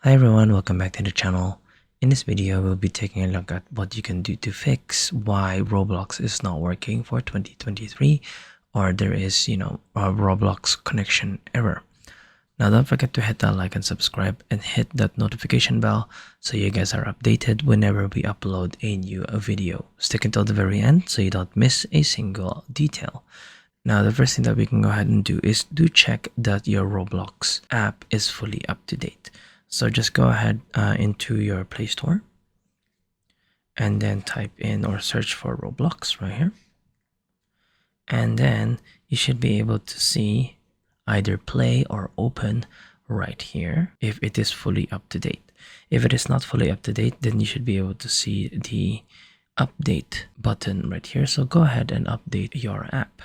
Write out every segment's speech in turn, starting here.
Hi everyone, welcome back to the channel. In this video, we'll be taking a look at what you can do to fix why Roblox is not working for 2023 or there is, a Roblox connection error. Now don't forget to hit that like and subscribe and hit that notification bell so you guys are updated whenever we upload a new video. Stick until the very end so you don't miss a single detail. Now the first thing that we can go ahead and do is check that your Roblox app is fully up to date. So just go ahead into your Play Store and then type in or search for Roblox right here. And then you should be able to see either play or open right here if it is fully up to date. If it is not fully up to date, then you should be able to see the update button right here. So go ahead and update your app.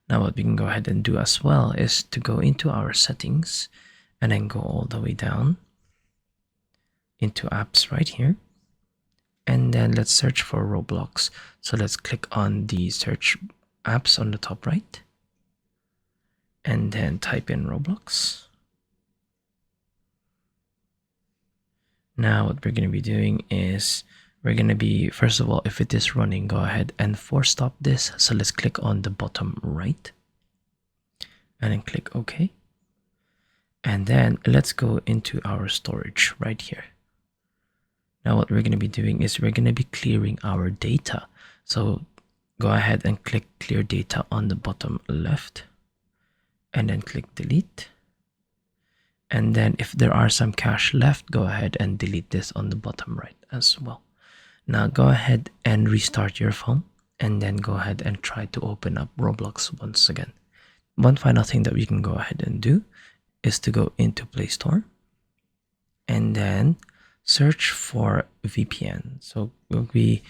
Now what we can go ahead and do as well is to go into our settings and then go all the way down into apps right here, and then let's search for Roblox. So let's click on the search apps on the top right and then type in Roblox. Now what we're going to be doing is we're going to be, first of all, if it is running, go ahead and force stop this. So let's click on the bottom right and then click OK. And then let's go into our storage right here. Now what we're going to be doing is we're going to be clearing our data. So go ahead and click clear data on the bottom left and then click delete. And then if there are some cache left, go ahead and delete this on the bottom right as well. Now go ahead and restart your phone and then go ahead and try to open up Roblox once again. One final thing that we can go ahead and do is to go into Play Store and then search for VPN. So we'll be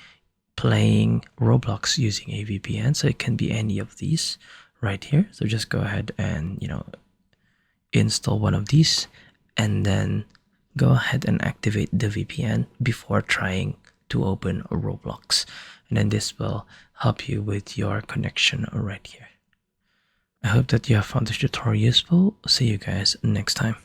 playing Roblox using a VPN, so it can be any of these right here. So just go ahead and install one of these and then go ahead and activate the VPN before trying to open a Roblox, and then this will help you with your connection right here. I hope that you have found this tutorial useful. See you guys next time.